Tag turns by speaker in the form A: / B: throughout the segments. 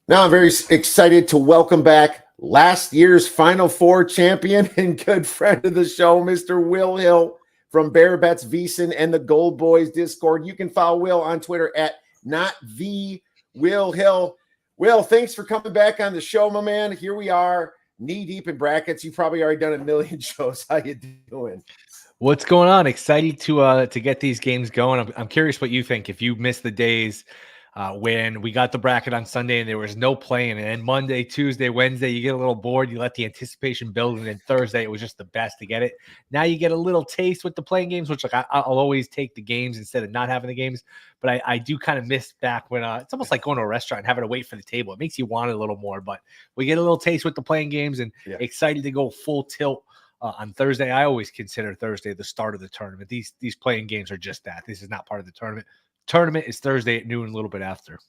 A: Now I'm very excited to welcome back last year's Final Four champion and good friend of the show, Mr. Will Hill from Bear Bets VSiN and the Gold Boys Discord. You can follow Will on Twitter at @NotTheWillHill. Will, thanks for coming back on the show, my man. Here we are, knee deep in brackets. You've probably already done a million shows. How you doing?
B: What's going on? Excited to get these games going. I'm curious what you think. If you missed the days when we got the bracket on Sunday and there was no playing, and then Monday, Tuesday, Wednesday, you get a little bored. You let the anticipation build, and then Thursday it was just the best to get it. Now you get a little taste with the playing games, which like I'll always take the games instead of not having the games. But I do kind of miss back when it's almost like going to a restaurant and having to wait for the table. It makes you want it a little more. But we get a little taste with the playing games, and excited to go full tilt. On Thursday. I always consider Thursday the start of the tournament. These playing games are just that. This is not part of the tournament. Tournament is Thursday at noon, a little bit after.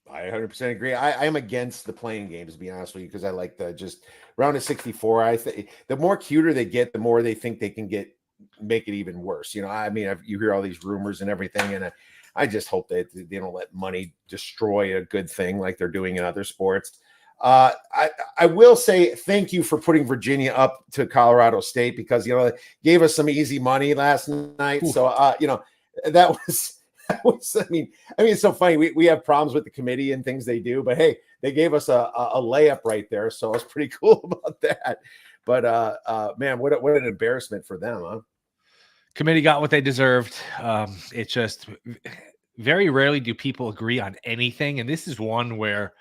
A: I 100% agree. I am against the playing games, to be honest with you, because I like the just round of 64. I think the more cuter they get, the more they think they can make it even worse. You know, I mean, you hear all these rumors and everything, and I just hope that they don't let money destroy a good thing like they're doing in other sports. I will say thank you for putting Virginia up to Colorado State, because they gave us some easy money last night. Ooh. So that was I mean it's so funny. We have problems with the committee and things they do, but hey, they gave us a layup right there, so I was pretty cool about that. But man, what an embarrassment for them, huh?
B: Committee got what they deserved. It's just very rarely do people agree on anything, and this is one where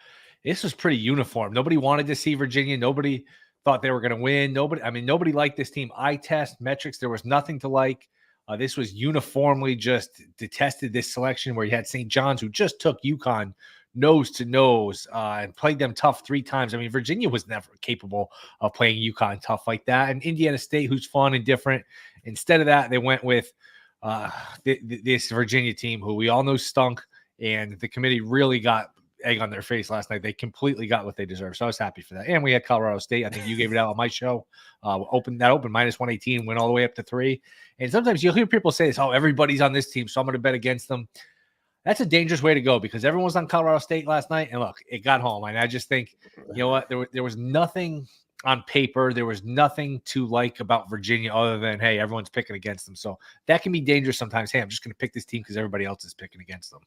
B: this was pretty uniform. Nobody wanted to see Virginia. Nobody thought they were going to win. Nobody liked this team. Eye test, metrics, there was nothing to like. This was uniformly just detested, this selection where you had St. John's, who just took UConn nose to nose and played them tough 3 times. I mean, Virginia was never capable of playing UConn tough like that. And Indiana State, who's fun and different. Instead of that, they went with this Virginia team, who we all know stunk, and the committee really got egg on their face last night. They completely got what they deserve. So I was happy for that. And we had Colorado State. I think you gave it out on my show. Open minus 118, went all the way up to 3. And sometimes you'll hear people say this, oh, everybody's on this team, so I'm going to bet against them. That's a dangerous way to go, because everyone was on Colorado State last night. And look, it got home. And I just think, you know what, there was nothing on paper. There was nothing to like about Virginia other than, hey, everyone's picking against them. So that can be dangerous sometimes. Hey, I'm just going to pick this team because everybody else is picking against them.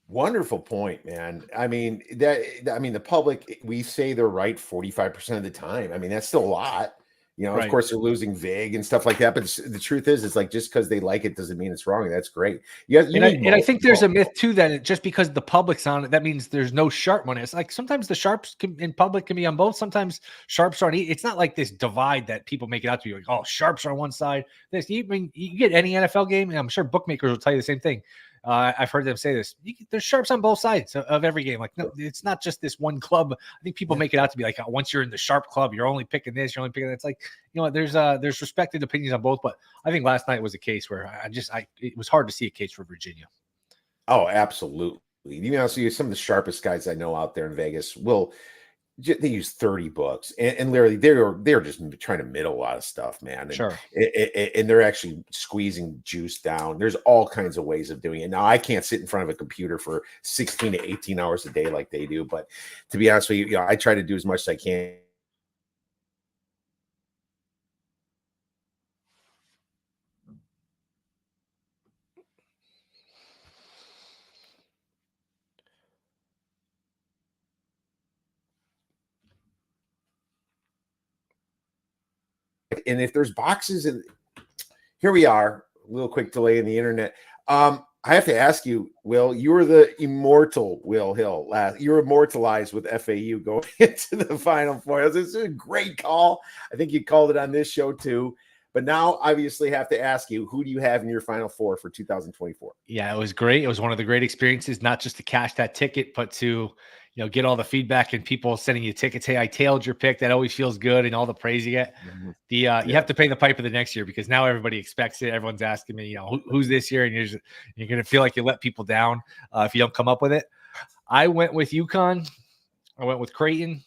A: Wonderful point, man. I mean, the public, we say they're right 45% of the time. I mean, that's still a lot. Right. Of course, they're losing vig and stuff like that. But the truth is, it's like just because they like it doesn't mean it's wrong. That's great.
B: I think there's a myth too that just because the public's on it, that means there's no sharp money. It's like sometimes the sharps in public can be on both. Sometimes sharps are on. It's not like this divide that people make it out to be like, oh, sharps are on one side. You get any NFL game, and I'm sure bookmakers will tell you the same thing. I've heard them say this. There's sharps on both sides of every game. Like, no, it's not just this one club. I think people make it out to be like, once you're in the sharp club, you're only picking this, you're only picking that. It's like, there's respected opinions on both. But I think last night was a case where it was hard to see a case for Virginia.
A: Oh, absolutely. Some of the sharpest guys I know out there in Vegas they use 30 books, and literally they're just trying to middle a lot of stuff, man. And,
B: sure.
A: And they're actually squeezing juice down. There's all kinds of ways of doing it. Now, I can't sit in front of a computer for 16 to 18 hours a day like they do, but to be honest with you, I try to do as much as I can. And if there's boxes, and here we are, a little quick delay in the internet. I have to ask you, Will, you were the immortal Will Hill. You were immortalized with FAU going into the Final Four. This is a great call. I think you called it on this show too. But now, obviously, have to ask you, who do you have in your Final Four for 2024?
B: Yeah, it was great. It was one of the great experiences, not just to cash that ticket, but to get all the feedback and people sending you tickets. Hey, I tailed your pick. That always feels good, and all the praise you get. Mm-hmm. You have to pay the piper the next year, because now everybody expects it. Everyone's asking me, who's this year, and you're going to feel like you let people down if you don't come up with it. I went with UConn. I went with Creighton.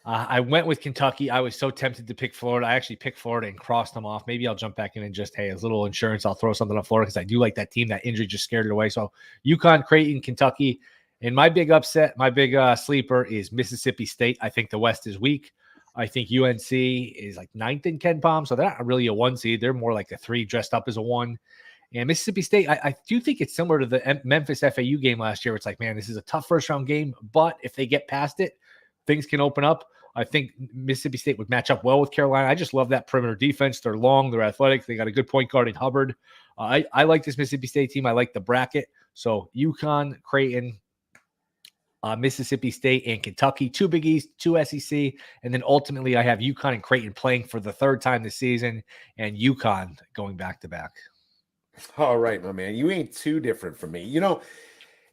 B: I went with Kentucky. I was so tempted to pick Florida. I actually picked Florida and crossed them off. Maybe I'll jump back in and just, hey, as little insurance, I'll throw something on Florida, because I do like that team. That injury just scared it away. So UConn, Creighton, Kentucky. And my big upset, my big sleeper is Mississippi State. I think the West is weak. I think UNC is like 9th in Ken Palm, so they're not really a 1 seed. They're more like a 3 dressed up as a 1. And Mississippi State, I do think it's similar to the Memphis FAU game last year. It's like, man, this is a tough first-round game, but if they get past it, things can open up. I think Mississippi State would match up well with Carolina. I just love that perimeter defense. They're long, they're athletic. They got a good point guard in Hubbard. I like this Mississippi State team. I like the bracket. So UConn, Creighton, Mississippi State, and Kentucky, 2 Big East, 2 SEC. And then ultimately I have UConn and Creighton playing for the 3rd time this season, and UConn going back-to-back.
A: All right, my man. You ain't too different from me.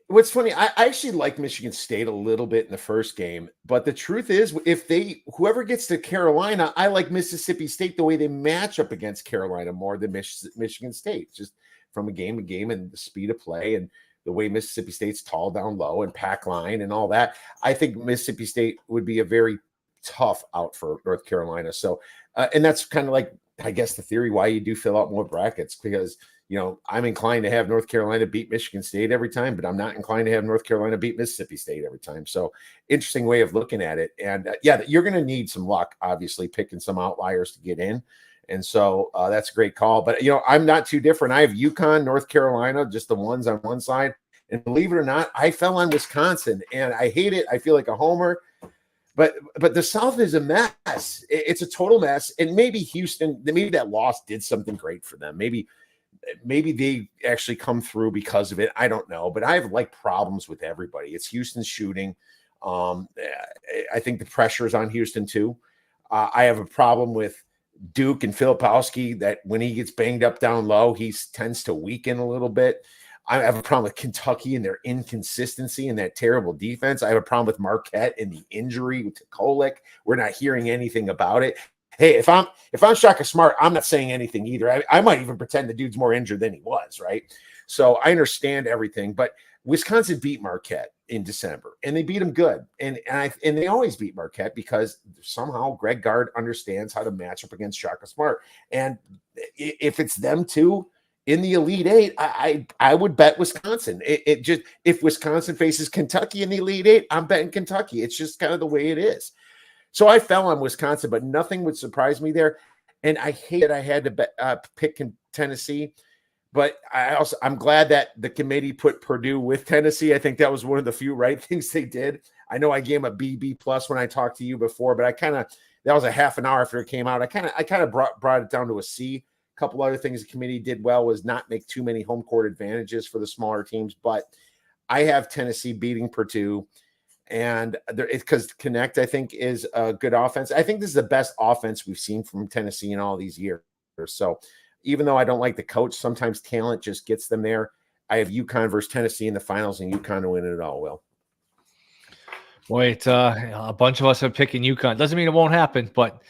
A: What's funny, I actually like Michigan State a little bit in the first game, but the truth is, whoever gets to Carolina, I like Mississippi State the way they match up against Carolina more than Michigan State, just from a game to game and the speed of play and the way Mississippi State's tall down low and pack line and all that. I think Mississippi State would be a very tough out for North Carolina. So, and that's kind of like, I guess, the theory why you do fill out more brackets, because I'm inclined to have North Carolina beat Michigan State every time, but I'm not inclined to have North Carolina beat Mississippi State every time. So interesting way of looking at it. And you're going to need some luck, obviously, picking some outliers to get in. And so that's a great call. But, I'm not too different. I have UConn, North Carolina, just the ones on one side. And believe it or not, I fell on Wisconsin, and I hate it. I feel like a homer. But the South is a mess. It's a total mess. And maybe Houston, maybe that loss did something great for them. Maybe they actually come through because of it. I don't know, but I have problems with everybody. It's Houston's shooting. I think the pressure is on Houston too. I have a problem with Duke and Filipowski, that when he gets banged up down low, he tends to weaken a little bit. I have a problem with Kentucky and their inconsistency and that terrible defense. I have a problem with Marquette and the injury to Kolek. We're not hearing anything about it. Hey, if I'm Shaka Smart, I'm not saying anything either. I might even pretend the dude's more injured than he was, right? So I understand everything, but Wisconsin beat Marquette in December, and they beat them good. And they always beat Marquette because somehow Greg Gard understands how to match up against Shaka Smart. And if it's them two in the Elite Eight, I would bet Wisconsin. It just, if Wisconsin faces Kentucky in the Elite Eight, I'm betting Kentucky. It's just kind of the way it is. So I fell on Wisconsin, but nothing would surprise me there. And I hate that I had to pick Tennessee, but I'm glad that the committee put Purdue with Tennessee. I think that was one of the few right things they did. I know I gave him a B+ when I talked to you before, but that was a half an hour after it came out. I kind of brought it down to a C. A couple other things the committee did well was not make too many home court advantages for the smaller teams, but I have Tennessee beating Purdue. And because Connect, I think, is a good offense. I think this is the best offense we've seen from Tennessee in all these years. So even though I don't like the coach, sometimes talent just gets them there. I have UConn versus Tennessee in the finals, and UConn to win it all. Will.
B: Boy, it's a bunch of us are picking UConn. Doesn't mean it won't happen, but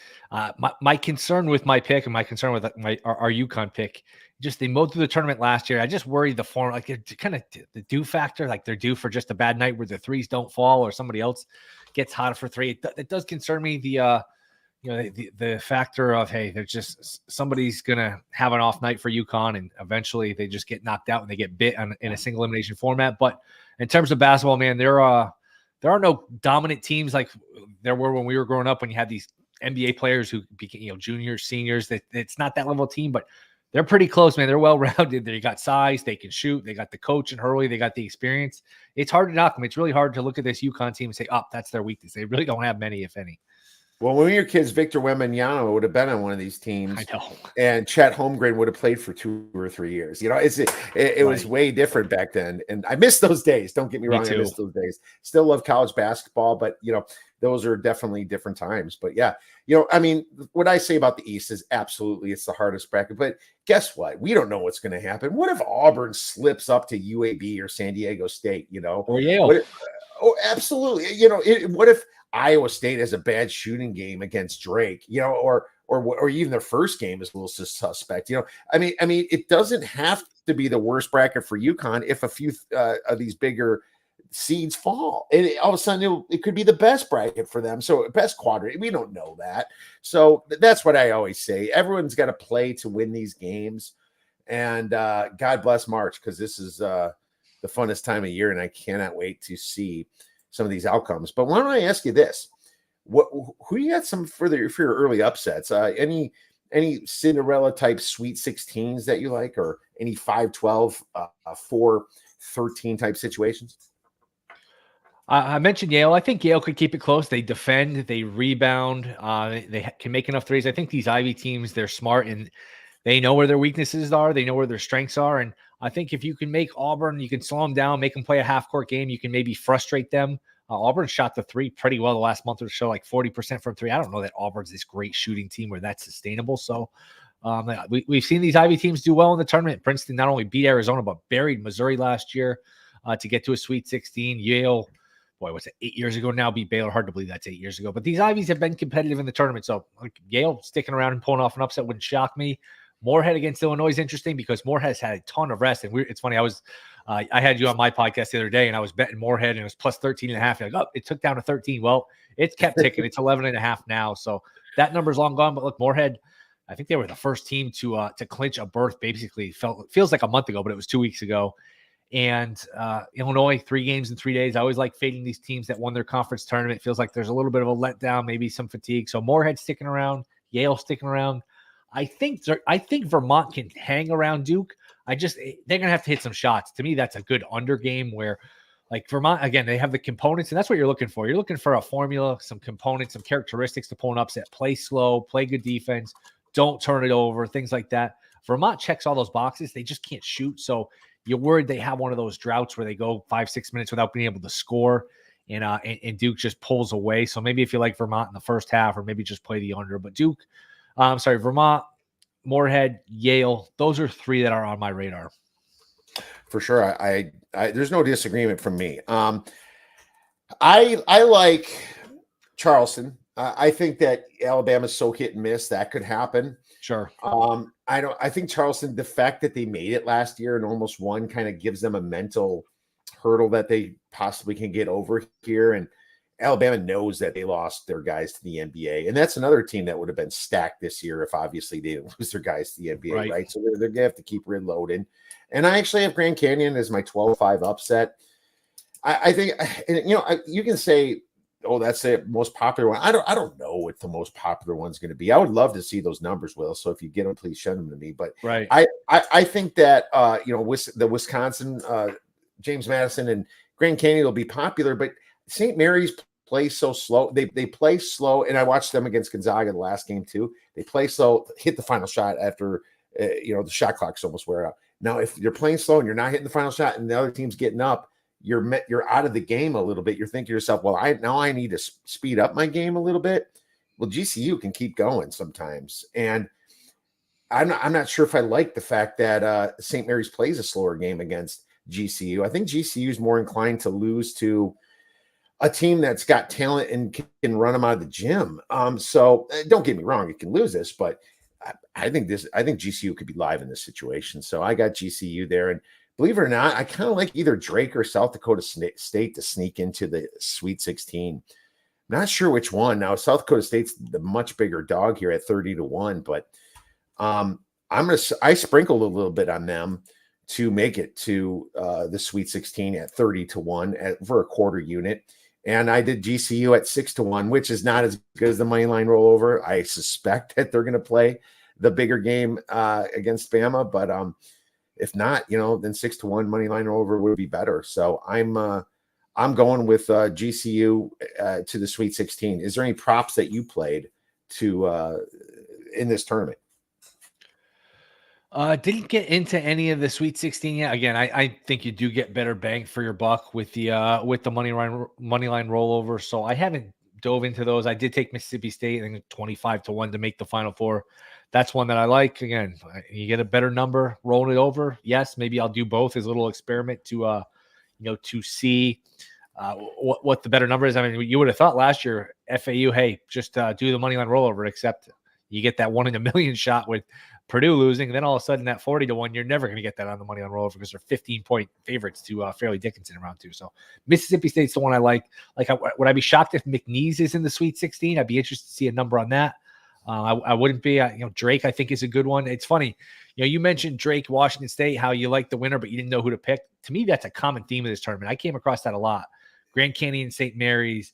B: my concern with my pick and my concern with our UConn pick, just they mowed through the tournament last year. I just worry the form, kind of the due factor, like they're due for just a bad night where the threes don't fall or somebody else gets hot for three. It does concern me. The factor of, hey, they're just somebody's gonna have an off night for UConn, and eventually they just get knocked out and they get bit in a single elimination format. But in terms of basketball, man, there are no dominant teams like there were when we were growing up, when you had these NBA players who became, juniors, seniors. It's not that level of team, but they're pretty close, man. They're well-rounded. They got size. They can shoot. They got the coach and Hurley. They got the experience. It's hard to knock them. It's really hard to look at this UConn team and say, that's their weakness. They really don't have many, if any.
A: Well, when we were kids, Victor Wembanyama would have been on one of these teams.
B: I know.
A: And Chet Holmgren would have played for 2 or 3 years. It was way different back then. And I miss those days. Don't get me wrong. I miss those days. Still love college basketball, but, those are definitely different times. But yeah, what I say about the East is absolutely it's the hardest bracket. But guess what? We don't know what's going to happen. What if Auburn slips up to UAB or San Diego State,
B: Or Yale.
A: Absolutely. What if Iowa State has a bad shooting game against Drake, or even their first game is a little suspect, it doesn't have to be the worst bracket for UConn if a few of these bigger seeds fall, and all of a sudden it could be the best bracket for them. So best quadrant, we don't know that. So that's what I always say. Everyone's got to play to win these games, and God bless March, because this is the funnest time of year, and I cannot wait to see some of these outcomes. But why don't I ask you this? Who you got some for your early upsets? Any Cinderella type Sweet 16s that you like, or any 5-12, 4-13 type situations?
B: I mentioned Yale. I think Yale could keep it close. They defend, they rebound, they can make enough threes. I think these Ivy teams, they're smart and they know where their weaknesses are. They know where their strengths are. And I think if you can make Auburn, you can slow them down, make them play a half-court game. You can maybe frustrate them. Auburn shot the three pretty well the last month or so, like 40% from three. I don't know that Auburn's this great shooting team where that's sustainable. So we've seen these Ivy teams do well in the tournament. Princeton not only beat Arizona, but buried Missouri last year to get to a Sweet 16. Yale, boy, what's it, 8 years ago now, beat Baylor. Hard to believe that's 8 years ago. But these Ivies have been competitive in the tournament. So Yale sticking around and pulling off an upset wouldn't shock me. Moorhead against Illinois is interesting because Moorhead has had a ton of rest. And it's funny, I had you on my podcast the other day, and I was betting Moorhead, and it was plus 13.5. Like, oh, it took down to 13. Well, it's kept ticking. It's 11.5 now. So that number's long gone. But look, Moorhead, I think they were the first team to clinch a berth, basically. Feels like a month ago, but it was 2 weeks ago. And Illinois, 3 games in 3 days. I always like fading these teams that won their conference tournament. It feels like there's a little bit of a letdown, maybe some fatigue. So Moorhead sticking around, Yale sticking around. I think Vermont can hang around Duke. They're going to have to hit some shots. To me, that's a good under game where, like, Vermont, again, they have the components, and that's what you're looking for. You're looking for a formula, some components, some characteristics to pull an upset. Play slow, play good defense, don't turn it over, things like that. Vermont checks all those boxes. They just can't shoot. So you're worried they have one of those droughts where they go 5-6 minutes without being able to score, and Duke just pulls away. So maybe if you like Vermont in the first half, or maybe just play the under. But Vermont, Moorhead, Yale, those are 3 that are on my radar.
A: For sure. I there's no disagreement from me. I like Charleston. I think that Alabama's so hit and miss that could happen.
B: Sure.
A: I think Charleston, the fact that they made it last year and almost won kind of gives them a mental hurdle that they possibly can get over here. And Alabama knows that they lost their guys to the NBA. And that's another team that would have been stacked this year if obviously they didn't lose their guys to the NBA, right? So they're going to have to keep reloading. And I actually have Grand Canyon as my 12-5 upset. I think, you can say, oh, that's the most popular one. I don't know what the most popular one's going to be. I would love to see those numbers, Will. So if you get them, please send them to me. But I think that the Wisconsin, James Madison and Grand Canyon will be popular, but St. Mary's play so slow. They play slow, and I watched them against Gonzaga the last game too. They play slow, hit the final shot after the shot clock's almost wear out. Now, if you're playing slow and you're not hitting the final shot, and the other team's getting up, you're out of the game a little bit. You're thinking to yourself, well, I need to speed up my game a little bit. Well, GCU can keep going sometimes, and I'm not sure if I like the fact that St. Mary's plays a slower game against GCU. I think GCU is more inclined to lose to a team that's got talent and can run them out of the gym. So don't get me wrong, it can lose this, but I think GCU could be live in this situation. So I got GCU there, and believe it or not, I kind of like either Drake or South Dakota State to sneak into the Sweet 16. Not sure which one. Now, South Dakota State's the much bigger dog here at 30-1, but I sprinkled a little bit on them to make it to the Sweet 16 at 30-1 for a quarter unit. And I did GCU at 6-1, which is not as good as the money line rollover. I suspect that they're going to play the bigger game against Bama, but if not, then 6-1 money line rollover would be better. So I'm going with GCU to the Sweet 16. Is there any props that you played to in this tournament?
B: Didn't get into any of the Sweet 16 yet. Again, I think you do get better bang for your buck with the money line rollover. So I haven't dove into those. I did take Mississippi State, I think 25-1 to make the Final Four. That's one that I like. Again, you get a better number rolling it over. Yes, maybe I'll do both as a little experiment to see what the better number is. I mean, you would have thought last year FAU, hey, just do the money line rollover, except you get that 1 in a million shot with Purdue losing, and then all of a sudden that 40-1, you're never going to get that on the money on rollover because they're 15-point favorites to Fairleigh Dickinson in round 2. So Mississippi State's the one I like. Would I be shocked if McNeese is in the Sweet 16? I'd be interested to see a number on that. I wouldn't be. Drake, I think, is a good one. It's funny. You mentioned Drake, Washington State, how you like the winner, but you didn't know who to pick. To me, that's a common theme of this tournament. I came across that a lot. Grand Canyon, St. Mary's,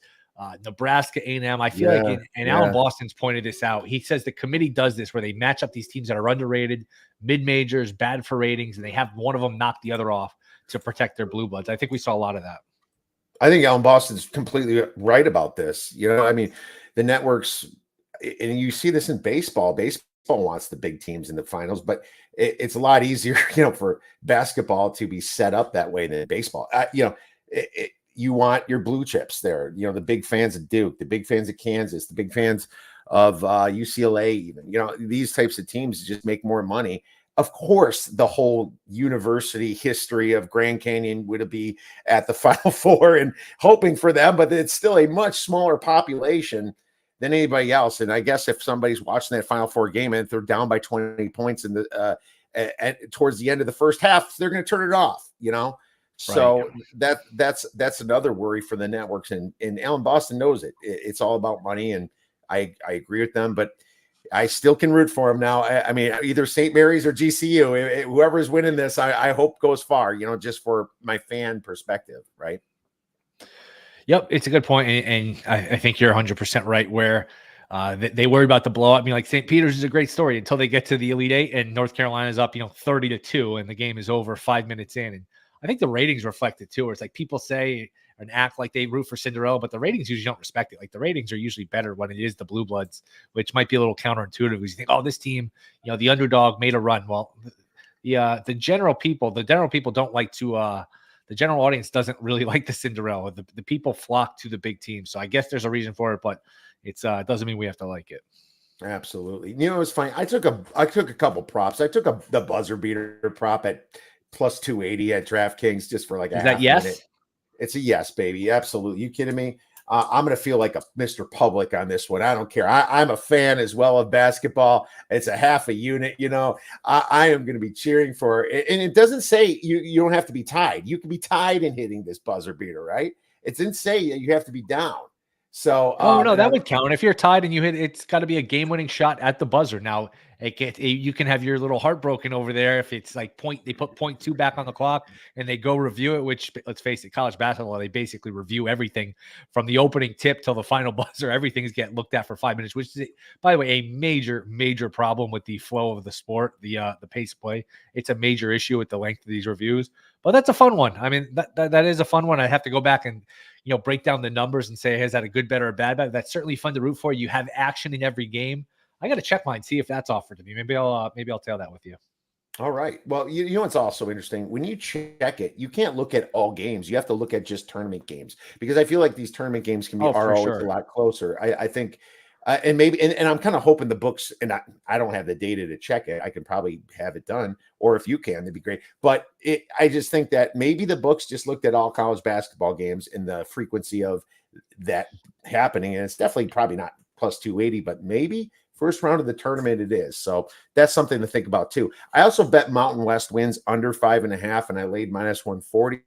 B: Nebraska, A&M. I feel like, and Alan Boston's pointed this out. He says the committee does this where they match up these teams that are underrated, mid-majors, bad for ratings, and they have one of them knock the other off to protect their blue bloods. I think we saw a lot of that.
A: I think Alan Boston's completely right about this. I mean, the networks, and you see this in baseball. Baseball wants the big teams in the finals, but it's a lot easier, for basketball to be set up that way than baseball. You want your blue chips there. The big fans of Duke, the big fans of Kansas, the big fans of UCLA, even. These types of teams just make more money. Of course, the whole university history of Grand Canyon would be at the Final Four and hoping for them, but it's still a much smaller population than anybody else. And I guess if somebody's watching that Final Four game and they're down by 20 points in the towards the end of the first half, they're going to turn it off. So right. That's another worry for the networks, and Alan Boston knows it. It's all about money, and I agree with them, but I still can root for him now. I mean, either St. Mary's or GCU, whoever's winning this, I hope goes far, just for my fan perspective, right?
B: Yep, it's a good point, and I think you're 100% right where they worry about the blowout. I mean, like St. Peter's is a great story until they get to the Elite Eight and North Carolina's up, 30-2, and the game is over 5 minutes in. And I think the ratings reflect it too, where it's like people say and act like they root for Cinderella, but the ratings usually don't respect it. Like the ratings are usually better when it is the Blue Bloods, which might be a little counterintuitive because you think, oh, this team, the underdog made a run. Well, the general people don't like to. The general audience doesn't really like the Cinderella. The people flock to the big team, so I guess there's a reason for it, but it doesn't mean we have to like it.
A: Absolutely. It's funny. I took a couple props. I took the buzzer beater prop at plus 280 at DraftKings just for like a half minute. It's a yes, baby. Absolutely. You kidding me? I'm going to feel like a Mr. Public on this one. I don't care. I'm a fan as well of basketball. It's a half a unit. I am going to be cheering for it. And it doesn't say you don't have to be tied. You can be tied in hitting this buzzer beater, right? It didn't say you have to be down. So,
B: no, that would count. If you're tied and you hit, it's got to be a game-winning shot at the buzzer. Now, you can have your little heart broken over there if it's like they put 0.2 back on the clock and they go review it, which, let's face it, college basketball, they basically review everything from the opening tip till the final buzzer. Everything is getting looked at for 5 minutes, which is, by the way, a major, major problem with the flow of the sport, the pace of play. It's a major issue with the length of these reviews, but that's a fun one. I mean, that is a fun one. I have to go back and break down the numbers and say, is that a good bet or a bad bet? That's certainly fun to root for. You have action in every game. I got to check mine, see if that's offered to me. Maybe I'll tail that with you.
A: All right. Well, you know what's also interesting? When you check it, you can't look at all games. You have to look at just tournament games, because I feel like these tournament games are always a lot closer. I think, and maybe, and I'm kind of hoping the books, and I don't have the data to check it. I can probably have it done, or if you can, that'd be great. But I just think that maybe the books just looked at all college basketball games and the frequency of that happening. And it's definitely probably not plus 280, but maybe first round of the tournament it is. So that's something to think about too. I also bet Mountain West wins under 5.5, and I laid minus 140.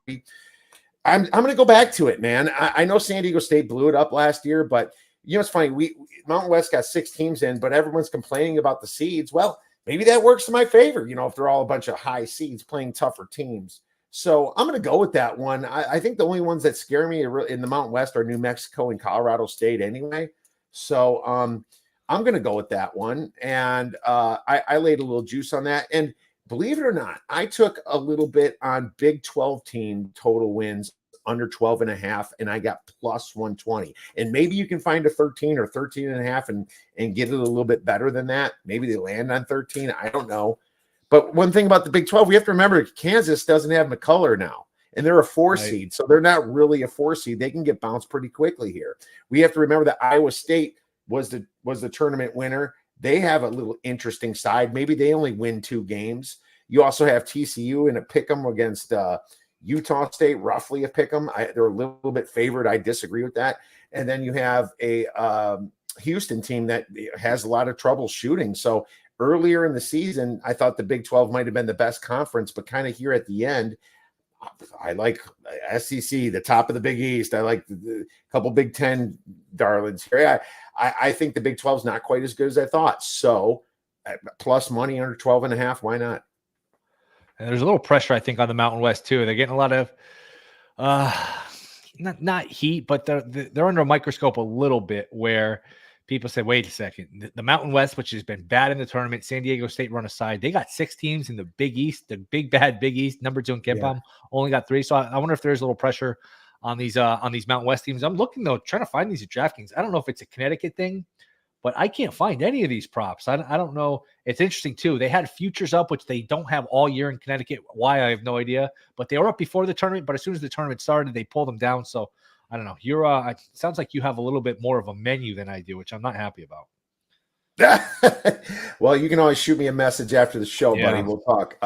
A: I'm going to go back to it, man. I know San Diego State blew it up last year, but it's funny. Mountain West got 6 teams in, but everyone's complaining about the seeds. Well, maybe that works to my favor, if they're all a bunch of high seeds playing tougher teams. So I'm going to go with that one. I think the only ones that scare me in the Mountain West are New Mexico and Colorado State anyway. So I'm going to go with that one. And I laid a little juice on that. And believe it or not, I took a little bit on Big 12 team total wins under 12.5, and I got plus 120. And maybe you can find a 13 or 13.5 and get it a little bit better than that. Maybe they land on 13. I don't know. But one thing about the Big 12, we have to remember Kansas doesn't have McCullough now, and they're a 4 seed. So they're not really a 4 seed. They can get bounced pretty quickly here. We have to remember that Iowa State was the tournament winner. They have a little interesting side. Maybe they only win 2 games. You also have TCU in a pick'em against Utah State, roughly a pick'em. They're a little bit favored. I disagree with that. And then you have a Houston team that has a lot of trouble shooting. So earlier in the season, I thought the Big 12 might have been the best conference, but kind of here at the end, I like SEC, the top of the Big East. I like the couple Big Ten darlings here. I think the Big 12 is not quite as good as I thought. So plus money under 12.5. Why not?
B: And there's a little pressure, I think, on the Mountain West too. They're getting a lot of not heat, but they're under a microscope a little bit where people say, wait a second, the Mountain West, which has been bad in the tournament, San Diego State run aside, they got 6 teams in the Big East, the big bad Big East. Number 2 in KenPom only got 3. So I wonder if there's a little pressure on these Mountain West teams. I'm looking though, trying to find these at DraftKings. I don't know if it's a Connecticut thing, but I can't find any of these props. I don't know. It's interesting too. They had futures up, which they don't have all year in Connecticut. Why, I have no idea. But they were up before the tournament. But as soon as the tournament started, they pulled them down. So I don't know. You're it sounds like you have a little bit more of a menu than I do, which I'm not happy about.
A: Well, you can always shoot me a message after the show, buddy. We'll talk.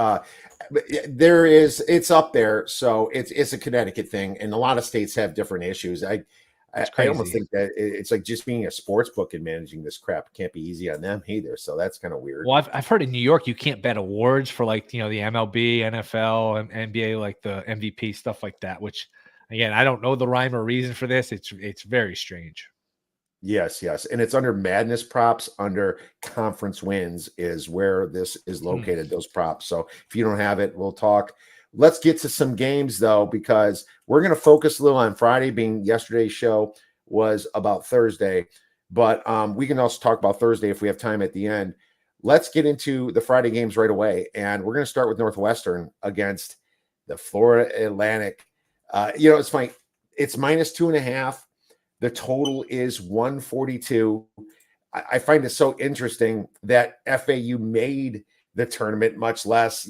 A: It's up there. So it's a Connecticut thing, and a lot of states have different issues. I almost think that it's like just being a sports book and managing this crap can't be easy on them either. So that's kind of weird.
B: Well, I've heard in New York you can't bet awards for like the MLB, NFL, and NBA, like the MVP stuff like that. Which again, I don't know the rhyme or reason for this. It's very strange.
A: Yes, and it's under Madness props, under conference wins is where this is located. Those props. So if you don't have it, we'll talk. Let's get to some games, though, because we're going to focus a little on Friday, being yesterday's show was about Thursday. But we can also talk about Thursday if we have time at the end. Let's get into the Friday games right away. And we're going to start with Northwestern against the Florida Atlantic. It's funny. It's -2.5. The total is 142. I find it so interesting that FAU made the tournament, much less,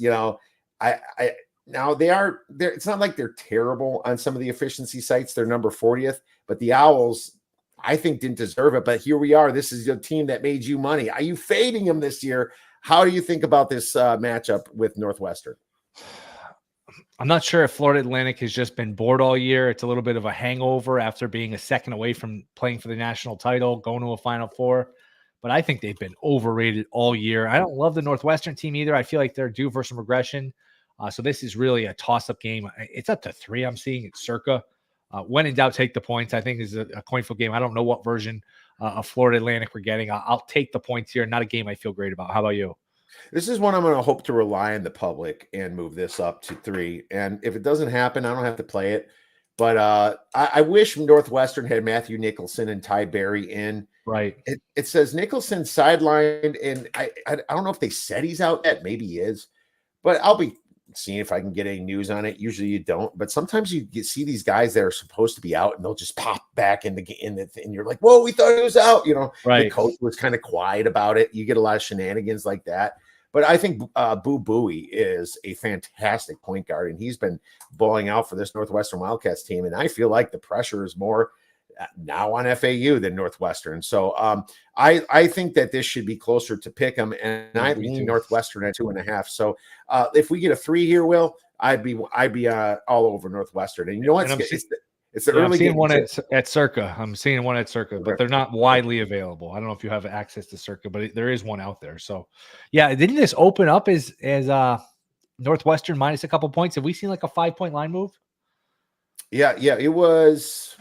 A: now they're it's not like they're terrible on some of the efficiency sites. They're number 40th, but the Owls, I think, didn't deserve it. But here we are. This is a team that made you money. Are you fading them this year? How do you think about this matchup with Northwestern?
B: I'm not sure if Florida Atlantic has just been bored all year. It's a little bit of a hangover after being a second away from playing for the national title, going to a Final Four. But I think they've been overrated all year. I don't love the Northwestern team either. I feel like they're due for some regression. So this is really a toss-up game. It's up to 3. I'm seeing it circa. When in doubt, take the points. I think this is a coin flip game. I don't know what version of Florida Atlantic we're getting. I'll take the points here. Not a game I feel great about. How about you?
A: This is one I'm going to hope to rely on the public and move this up to 3. And if it doesn't happen, I don't have to play it. But I wish Northwestern had Matthew Nicholson and Ty Berry in.
B: Right.
A: It says Nicholson sidelined, and I don't know if they said he's out yet. Maybe he is. But I'll be seeing if I can get any news on it. Usually you don't. But sometimes you see these guys that are supposed to be out, and they'll just pop back in the and you're like, whoa, we thought he was out.
B: Right.
A: The coach was kind of quiet about it. You get a lot of shenanigans like that. But I think Boo Buie is a fantastic point guard, and he's been bowling out for this Northwestern Wildcats team. And I feel like the pressure is more now on FAU than Northwestern. So I think that this should be closer to pick 'em, and I lean Northwestern at 2.5. So if we get a 3 here, Will, I'd be all over Northwestern. And you know what? It's the early game.
B: I'm seeing one at Circa. I'm seeing one at Circa, but they're not widely available. I don't know if you have access to Circa, but there is one out there. So, yeah, didn't this open up as Northwestern minus a couple points? Have we seen like a 5-point line move?
A: Yeah, it was.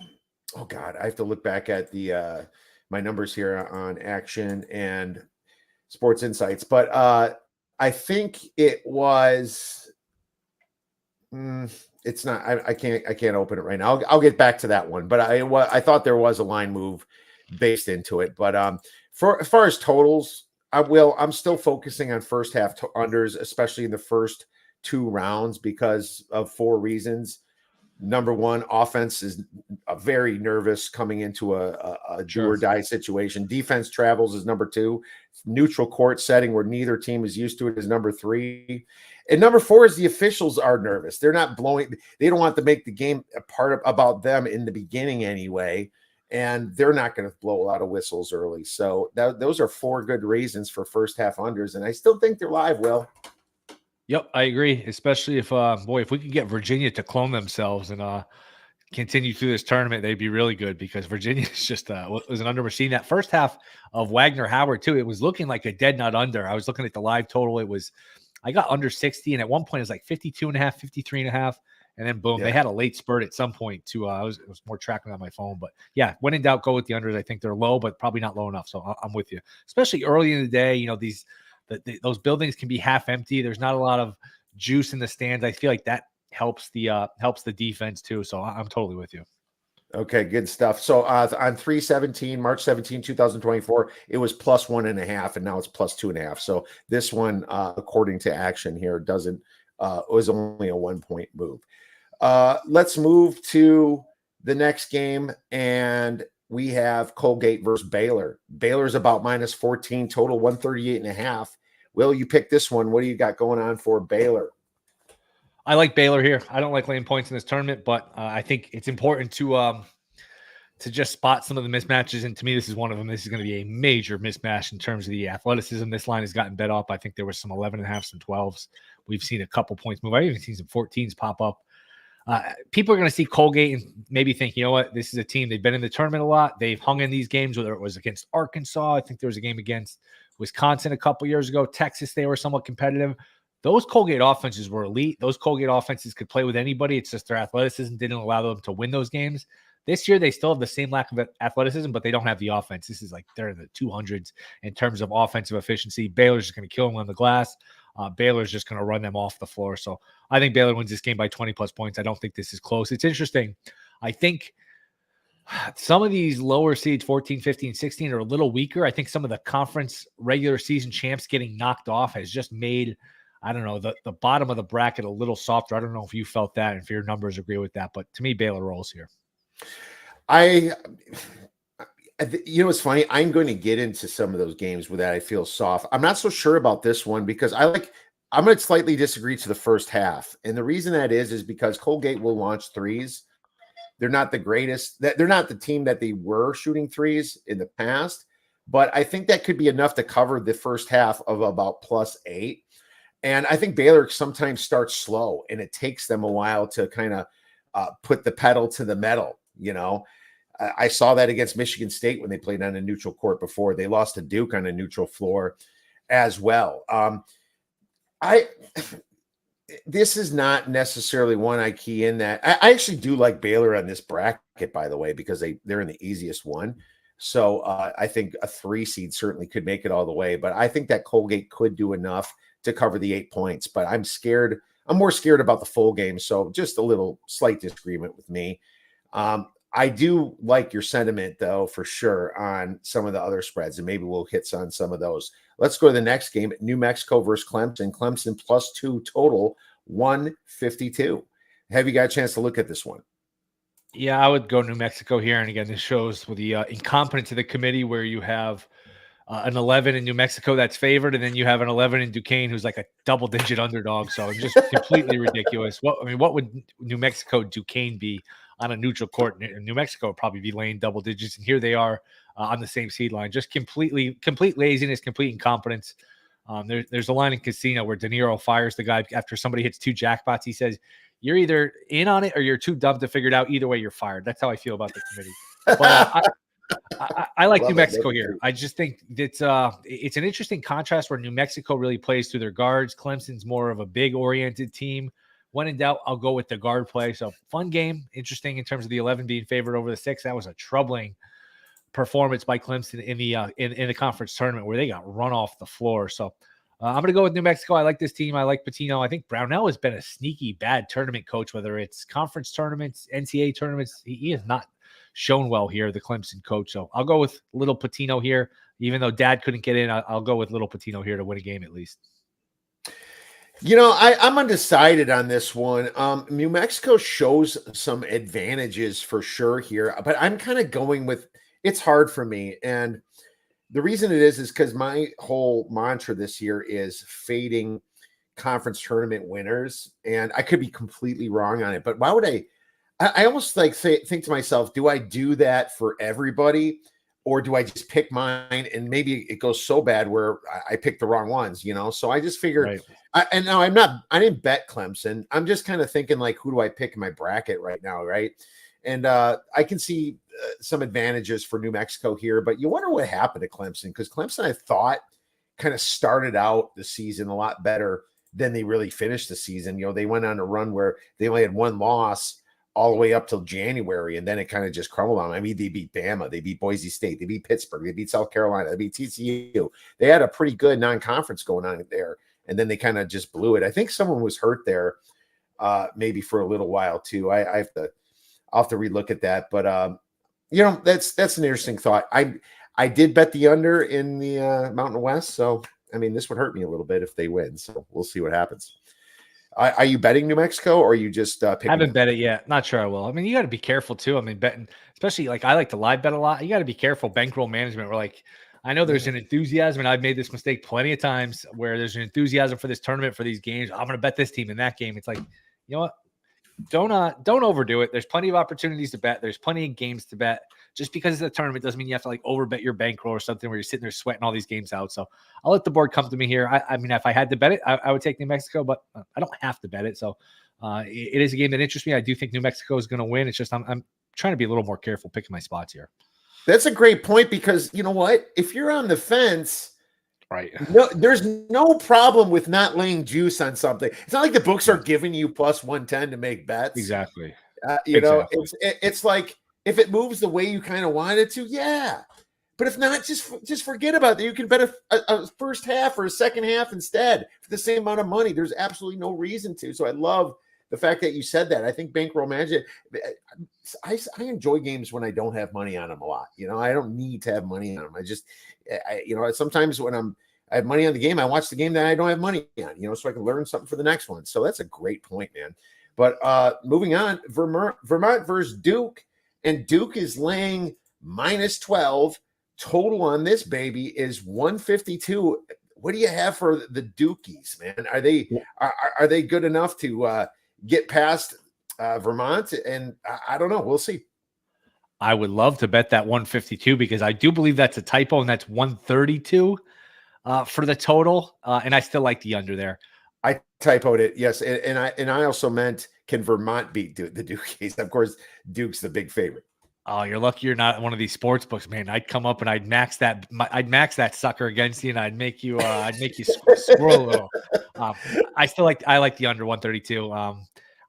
A: Oh God, I have to look back at the my numbers here on Action and Sports Insights, but I think it was. It's not. I can't open it right now. I'll get back to that one. But I thought there was a line move based into it. But as far as totals, I'm still focusing on first half unders, especially in the first 2 rounds, because of 4 reasons. Number one, offense is very nervous coming into a do or die situation. Defense travels is number 2. Neutral court setting where neither team is used to it is number 3. And number 4 is the officials are nervous. They're not blowing. They don't want to make the game a part of about them in the beginning anyway. And they're not going to blow a lot of whistles early. So those are 4 good reasons for first half unders. And I still think they're live, Will.
B: Yep, I agree. Especially if if we could get Virginia to clone themselves and continue through this tournament, they'd be really good, because Virginia is just was an under machine. That first half of Wagner Howard too, it was looking like a dead nut under. I was looking at the live total. I got under 60, and at one point it was like 52.5, 53.5. And then boom, they
A: Yeah.
B: had a late spurt at some point too. I was more tracking on my phone, but yeah, when in doubt, go with the unders. I think they're low, but probably not low enough. So I'm with you, especially early in the day. You know, those buildings can be half empty. There's not a lot of juice in the stands. I feel like that helps the defense too. So I'm totally with you.
A: Okay, good stuff. So on 3/17, March 17, 2024, it was plus 1.5, and now it's plus 2.5. So this one, according to action here, doesn't was only a 1 point move. Let's move to the next game, and we have Colgate versus Baylor. Baylor's about minus 14, total 138.5. Will, you pick this one? What do you got going on for Baylor?
B: I like Baylor here. I don't like laying points in this tournament, but I think it's important to just spot some of the mismatches. And to me, this is one of them. This is going to be a major mismatch in terms of the athleticism. This line has gotten bet up. I think there was some 11.5, some 12s. We've seen a couple points move. I've even seen some 14s pop up. People are going to see Colgate and maybe think, you know what, this is a team. They've been in the tournament a lot. They've hung in these games, whether it was against Arkansas. I think there was a game against Wisconsin a couple years ago. Texas, they were somewhat competitive. Those Colgate offenses were elite. Those Colgate offenses could play with anybody. It's just their athleticism didn't allow them to win those games. This year, they still have the same lack of athleticism, but they don't have the offense. This is like they're in the 200s in terms of offensive efficiency. Baylor's just going to kill them on the glass. Baylor's just going to run them off the floor. So I think Baylor wins this game by 20-plus points. I don't think this is close. It's interesting. I think some of these lower seeds, 14, 15, 16, are a little weaker. I think some of the conference regular season champs getting knocked off has just made – I don't know, the bottom of the bracket a little softer. I don't know if you felt that and if your numbers agree with that, but to me, Baylor rolls here.
A: It's funny. I'm going to get into some of those games where that I feel soft. I'm not so sure about this one because I'm going to slightly disagree to the first half. And the reason that is because Colgate will launch threes. They're not the greatest. They're not the team that they were shooting threes in the past, but I think that could be enough to cover the first half of about +8. And I think Baylor sometimes starts slow, and it takes them a while to kind of put the pedal to the metal. You know, I saw that against Michigan State when they played on a neutral court before. They lost to Duke on a neutral floor as well. This is not necessarily one I key in that. I actually do like Baylor on this bracket, by the way, because they're in the easiest one. So I think a 3 seed certainly could make it all the way. But I think that Colgate could do enough to cover the 8 points, but I'm scared. I'm more scared about the full game. So just a little slight disagreement with me. I do like your sentiment though, for sure, on some of the other spreads, and maybe we'll hit on some of those. Let's go to the next game. New Mexico versus Clemson. Clemson +2 total 152. Have you got a chance to look at this one?
B: Yeah, I would go New Mexico here. And again, this shows with the incompetence of the committee where you have an 11 in New Mexico that's favored, and then you have an 11 in Duquesne who's like a double-digit underdog. So just completely ridiculous. What would New Mexico Duquesne be on a neutral court? New Mexico would probably be laying double digits, and here they are on the same seed line. Just complete laziness, complete incompetence. There's a line in Casino where De Niro fires the guy after somebody hits 2 jackpots. He says, "You're either in on it or you're too dumb to figure it out. Either way, you're fired." That's how I feel about the committee. But I like New Mexico here. I just think it's an interesting contrast where New Mexico really plays through their guards. Clemson's more of a big-oriented team. When in doubt, I'll go with the guard play. So fun game, interesting in terms of the 11 being favored over the 6. That was a troubling performance by Clemson in the conference tournament where they got run off the floor. So I'm going to go with New Mexico. I like this team. I like Pitino. I think Brownell has been a sneaky bad tournament coach, whether it's conference tournaments, NCAA tournaments. He has not shown well here, the Clemson coach. So I'll go with little Pitino here. Even though Dad couldn't get in, I'll go with little Pitino here to win a game at least.
A: You know, I'm undecided on this one. New Mexico shows some advantages for sure here, but I'm kind of going with it's hard for me. And the reason it is because my whole mantra this year is fading conference tournament winners. And I could be completely wrong on it, but why would I almost think to myself, do I do that for everybody, or do I just pick mine and maybe it goes so bad where I pick the wrong ones, you know? So I just figured, right. And now I didn't bet Clemson. I'm just kind of thinking like, who do I pick in my bracket right now? Right. And I can see some advantages for New Mexico here, but you wonder what happened to Clemson, because Clemson, I thought, kind of started out the season a lot better than they really finished the season. They went on a run where they only had one loss all the way up till January, and then it kind of just crumbled on them. I mean, they beat Bama, they beat Boise State, they beat Pittsburgh, they beat South Carolina, they beat TCU. They had a pretty good non-conference going on there, and then they kind of just blew it. I think someone was hurt there, maybe for a little while too. I'll have to relook at that, but that's an interesting thought. I did bet the under in the Mountain West, so I mean, this would hurt me a little bit if they win. So we'll see what happens. Are you betting New Mexico, or are you just picking?
B: I haven't bet it yet. Not sure I will. I mean, you got to be careful too. I mean, betting, especially like I like to live bet a lot. You got to be careful. Bankroll management. We're like, I know there's an enthusiasm, and I've made this mistake plenty of times where there's an enthusiasm for this tournament, for these games. I'm going to bet this team in that game. It's like, you know what? Don't overdo it. There's plenty of opportunities to bet. There's plenty of games to bet. Just because it's a tournament doesn't mean you have to like overbet your bankroll or something where you're sitting there sweating all these games out. So I'll let the board come to me here. I mean, if I had to bet it, I would take New Mexico, but I don't have to bet it. So it is a game that interests me. I do think New Mexico is going to win. It's just I'm trying to be a little more careful picking my spots here.
A: That's a great point, because you know what? If you're on the fence,
B: right?
A: No, there's no problem with not laying juice on something. It's not like the books are giving you plus 110 to make bets.
B: Exactly.
A: It's like, if it moves the way you kind of want it to, yeah. But if not, just forget about it. You can bet a first half or a second half instead for the same amount of money. There's absolutely no reason to. So I love the fact that you said that. I think bankroll management. I enjoy games when I don't have money on them a lot. I don't need to have money on them. Sometimes when I have money on the game, I watch the game that I don't have money on. So I can learn something for the next one. So that's a great point, man. But moving on, Vermont versus Duke. And Duke is laying minus 12. Total on this baby is 152. What do you have for the Dukies, man? Are they good enough to get past Vermont? And I don't know. We'll see.
B: I would love to bet that 152 because I do believe that's a typo, and that's 132 for the total. And I still like the under there.
A: I typoed it, yes, and I also meant, can Vermont beat the Dukies? Of course, Duke's the big favorite.
B: Oh, you're lucky you're not one of these sports books, man. I'd come up and I'd max that sucker against you, and I'd make you scroll a little. I like the under 132.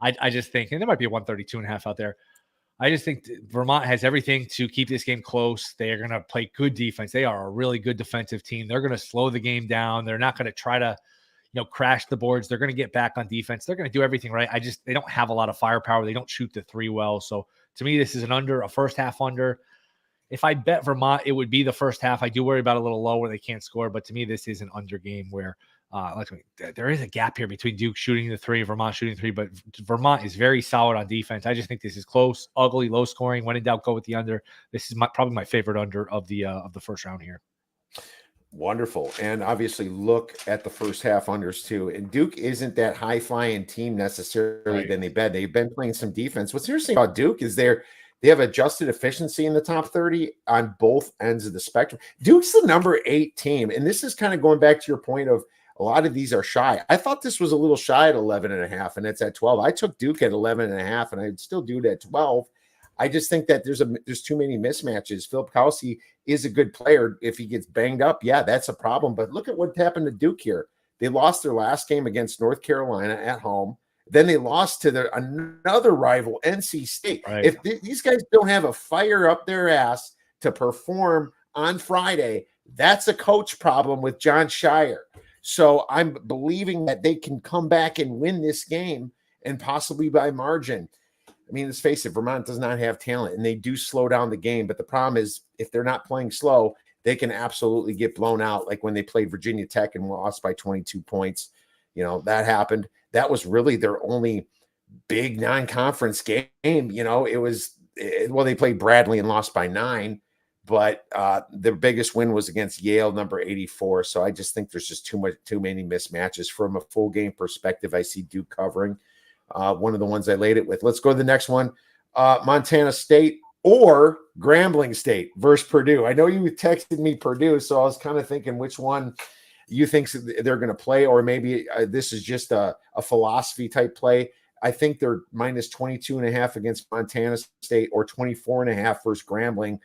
B: I just think, and there might be a 132.5 out there. I just think Vermont has everything to keep this game close. They are going to play good defense. They are a really good defensive team. They're going to slow the game down. They're not going to try to crash the boards. They're going to get back on defense. They're going to do everything right. They don't have a lot of firepower. They don't shoot the three well. So to me, this is an under, a first half under. If I bet Vermont, it would be the first half. I do worry about a little low where they can't score, but to me, this is an under game where there is a gap here between Duke shooting the three and Vermont shooting three, but Vermont is very solid on defense. I just think this is close, ugly, low scoring. When in doubt, go with the under. This is probably my favorite under of the first round here.
A: Wonderful. And obviously look at the first half unders too. And Duke isn't that high flying team necessarily.
B: Right.
A: Than they've been playing some defense. What's interesting about Duke is they have adjusted efficiency in the top 30 on both ends of the spectrum. Duke's the number 8 team. And this is kind of going back to your point of a lot of these are shy. I thought this was a little shy at 11.5, and it's at 12. I took Duke at 11.5, and I'd still do it at 12. I just think that there's too many mismatches. Philip Kelsey is a good player. If he gets banged up, yeah, that's a problem. But look at what happened to Duke here. They lost their last game against North Carolina at home. Then they lost to another rival, NC State.
B: Right.
A: If these guys don't have a fire up their ass to perform on Friday, that's a coach problem with John Shire. So I'm believing that they can come back and win this game, and possibly by margin. I mean, let's face it, Vermont does not have talent, and they do slow down the game. But the problem is, if they're not playing slow, they can absolutely get blown out, like when they played Virginia Tech and lost by 22 points. That happened. That was really their only big non-conference game. They played Bradley and lost by 9. But the biggest win was against Yale, number 84. So I just think there's just too many mismatches. From a full game perspective, I see Duke covering. One of the ones I laid it with. Let's go to the next one. Montana State or Grambling State versus Purdue. I know you texted me Purdue, so I was kind of thinking which one you think they're going to play, or maybe this is just a philosophy type play. I think they're minus 22.5 against Montana State, or 24.5 versus Grambling.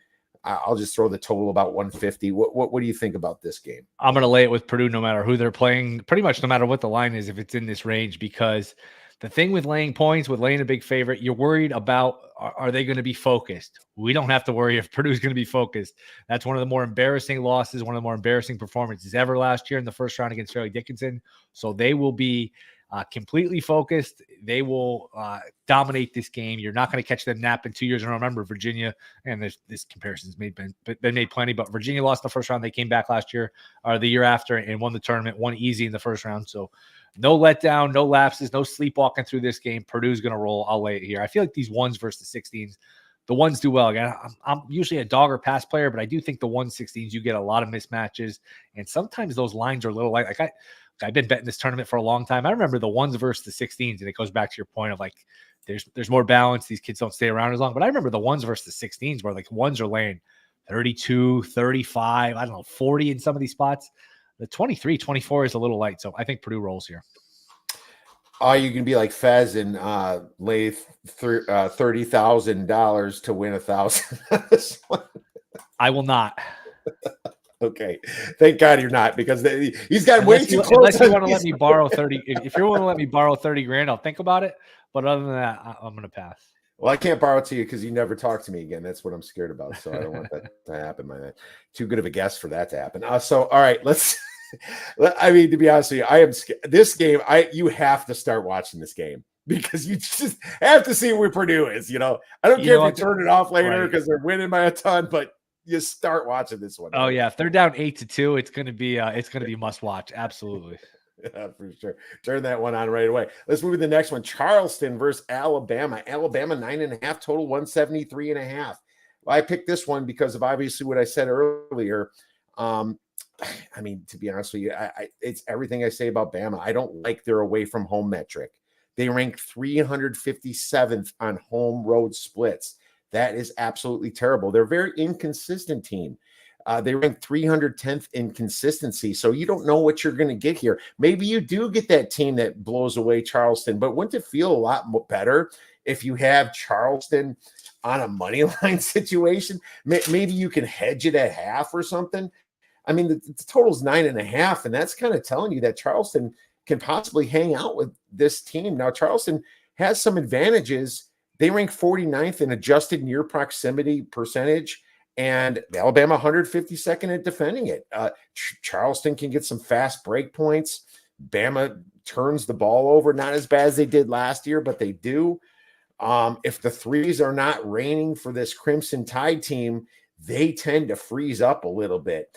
A: I'll just throw the total about 150. What do you think about this game?
B: I'm going to lay it with Purdue no matter who they're playing, pretty much no matter what the line is, if it's in this range, because the thing with laying points, with laying a big favorite, you're worried about, are they going to be focused? We don't have to worry if Purdue's going to be focused. That's one of the more embarrassing losses, one of the more embarrassing performances ever last year in the first round against Fairleigh Dickinson. So they will be completely focused. They will dominate this game. You're not going to catch them napping 2 years in a row. Remember, Virginia, and this comparison's been made plenty, but Virginia lost the first round. They came back last year or the year after and won the tournament, won easy in the first round. So no letdown, no lapses, no sleepwalking through this game. Purdue's going to roll. I'll lay it here. I feel like these ones versus the 16s, the ones do well. Again, I'm usually a dog or pass player, but I do think the 116s, you get a lot of mismatches. And sometimes those lines are a little like I've been betting this tournament for a long time. I remember the ones versus the 16s, and it goes back to your point of like, there's more balance. These kids don't stay around as long. But I remember the ones versus the 16s where like ones are laying 32, 35, I don't know, 40 in some of these spots. The 23, 24 is a little light. So I think Purdue rolls here.
A: Oh, you can be like Fez and lay $30,000 to win 1,000.
B: I will not.
A: Okay, thank God you're not, because he's got way too close.
B: Unless you want to let me borrow 30, if you want to let me borrow 30 grand, I'll think about it. But other than that, I'm going to pass.
A: Well, I can't borrow it to you because you never talk to me again. That's what I'm scared about. So I don't want that to happen, man. Too good of a guess for that to happen. So, all right, let's. I mean, to be honest with you, I am scared. This game. You have to start watching this game because you just have to see where Purdue is. I don't care if you turn it off later because they're winning by a ton, but you start watching this one.
B: Oh yeah, if they're down 8-2, it's gonna be must watch. Absolutely.
A: Yeah, for sure. Turn that one on right away. Let's move to the next one. Charleston versus Alabama. Alabama 9.5, total 173.5. Well, I picked this one because of obviously what I said earlier. I mean, to be honest with you, it's everything I say about Bama. I don't like their away from home metric. They rank 357th on home road splits. That is absolutely terrible. They're a very inconsistent team. They rank 310th in consistency. So you don't know what you're going to get here. Maybe you do get that team that blows away Charleston, but wouldn't it feel a lot better if you have Charleston on a money line situation? Maybe you can hedge it at half or something. I mean, the total's 9.5, and that's kind of telling you that Charleston can possibly hang out with this team. Now, Charleston has some advantages. They rank 49th in adjusted near proximity percentage, and Alabama 152nd at defending it. Charleston can get some fast break points. Bama turns the ball over, not as bad as they did last year, but they do. If the threes are not raining for this Crimson Tide team, they tend to freeze up a little bit.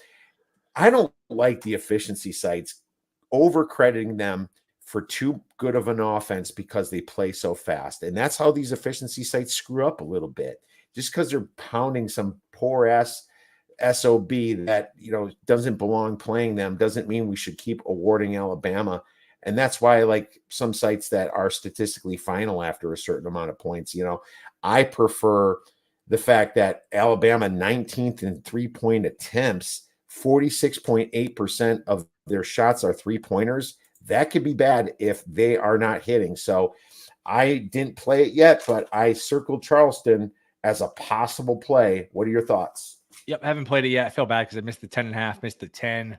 A: I don't like the efficiency sites over-crediting them for too good of an offense because they play so fast. And that's how these efficiency sites screw up a little bit. Just because they're pounding some poor ass SOB that, doesn't belong playing them doesn't mean we should keep awarding Alabama. And that's why I like some sites that are statistically final after a certain amount of points. I prefer the fact that Alabama 19th in 3-point attempts, 46.8% of their shots are 3-pointers. That could be bad if they are not hitting. So I didn't play it yet, but I circled Charleston as a possible play. What are your thoughts?
B: Yep, I haven't played it yet. I feel bad because I missed the 10.5, missed the 10.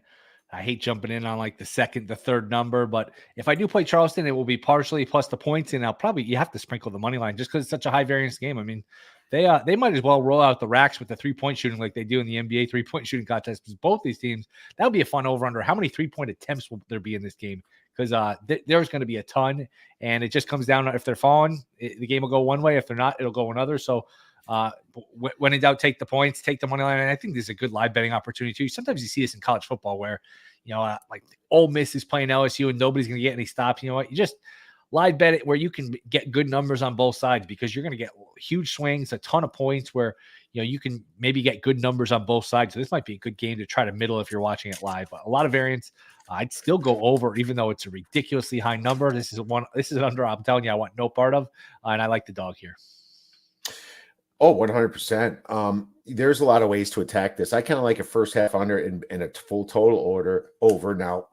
B: I hate jumping in on like the second, the third number, but if I do play Charleston, it will be partially plus the points, and you have to sprinkle the money line just because it's such a high variance game. I mean, they might as well roll out the racks with the 3-point shooting like they do in the NBA 3-point shooting contest. Because both these teams, that would be a fun over-under. How many 3-point attempts will there be in this game? Because there's going to be a ton, and it just comes down to if they're falling, the game will go one way. If they're not, it'll go another. So when in doubt, take the points, take the money line. And I think this is a good live betting opportunity too. Sometimes you see this in college football where, like Ole Miss is playing LSU and nobody's going to get any stops. You know what? You just live bet it where you can get good numbers on both sides because you're going to get huge swings, a ton of points where, you can maybe get good numbers on both sides. So this might be a good game to try to middle if you're watching it live. But a lot of variance. I'd still go over, even though it's a ridiculously high number. This is an under I'm telling you I want no part of, and I like the dog here.
A: Oh, 100%. There's a lot of ways to attack this. I kind of like a first half under and a full total order over. Now,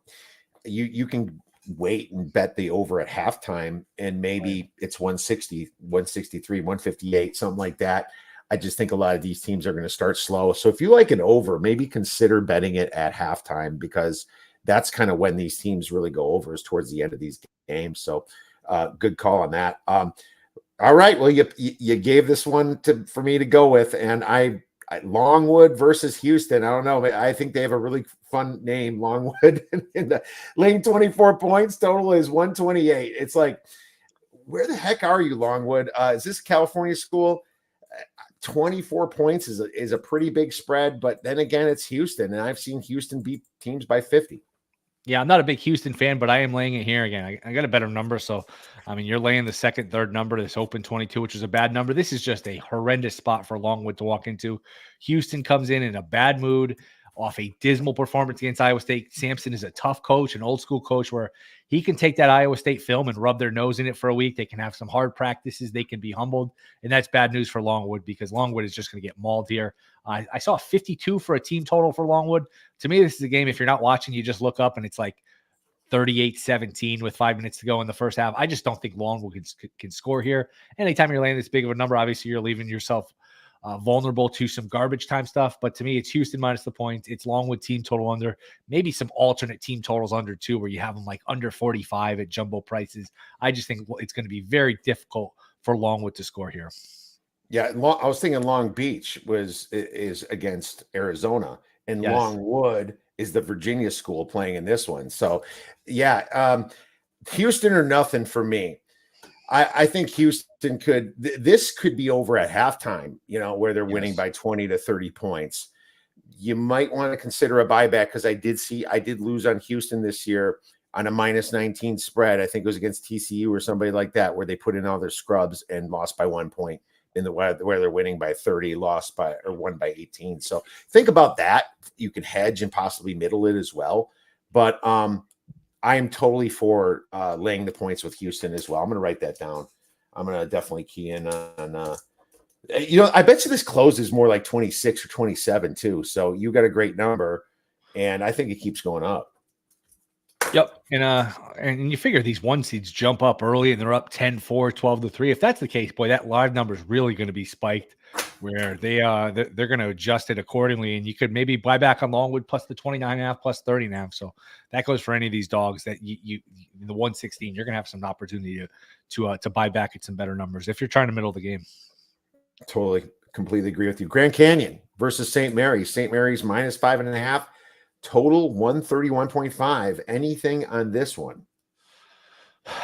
A: you can wait and bet the over at halftime, and maybe it's 160, 163, 158, something like that. I just think a lot of these teams are going to start slow. So if you like an over, maybe consider betting it at halftime, because that's kind of when these teams really go over, is towards the end of these games. So good call on that. All right. Well, you gave this one for me to go with, and I Longwood versus Houston. I don't know. I think they have a really fun name, Longwood. In the laying 24 points, total is 128. It's like, where the heck are you, Longwood? Is this California school? 24 points is a pretty big spread, but then again, it's Houston, and I've seen Houston beat teams by 50.
B: Yeah, I'm not a big Houston fan, but I am laying it here again. I got a better number. So, I mean, you're laying the second, third number, this open 22, which is a bad number. This is just a horrendous spot for Longwood to walk into. Houston comes in a bad mood off a dismal performance against Iowa State. Sampson is a tough coach, an old school coach, where he can take that Iowa State film and rub their nose in it for a week. They can have some hard practices. They can be humbled. And that's bad news for Longwood, because Longwood is just going to get mauled here. I saw 52 for a team total for Longwood. To me, this is a game, if you're not watching, you just look up and it's like 38-17 with 5 minutes to go in the first half. I just don't think Longwood can score here. Anytime you're laying this big of a number, obviously you're leaving yourself vulnerable to some garbage time stuff. But to me, it's Houston minus the points. It's Longwood team total under, maybe some alternate team totals under too, where you have them like under 45 at jumbo prices. I just think it's going to be very difficult for Longwood to score here.
A: Yeah, I was thinking Long Beach is against Arizona, and
B: Yes.
A: Longwood is the Virginia school playing in this one. So, yeah, Houston or nothing for me. I think Houston this could be over at halftime, where they're winning by 20 to 30 points. You might want to consider a buyback, because I did lose on Houston this year on a minus 19 spread. I think it was against TCU or somebody like that, where they put in all their scrubs and lost by 1 point. Where they're winning by 30, won by 18. So think about that. You can hedge and possibly middle it as well. But I am totally for laying the points with Houston as well. I'm going to write that down. I'm going to definitely key in on I bet you this closes more like 26 or 27 too. So you got a great number, and I think it keeps going up.
B: Yep. And you figure these one seeds jump up early and they're up 10-4, 12-3. If that's the case, boy, that live number is really going to be spiked, where they're going to adjust it accordingly. And you could maybe buy back on Longwood plus the 29.5 plus 30.5. So that goes for any of these dogs that you in the 116, you're going to have some opportunity to buy back at some better numbers if you're trying to middle the game.
A: Totally, completely agree with you. Grand Canyon versus St. Mary's. St. Mary's minus 5.5. Total 131.5. Anything on this one?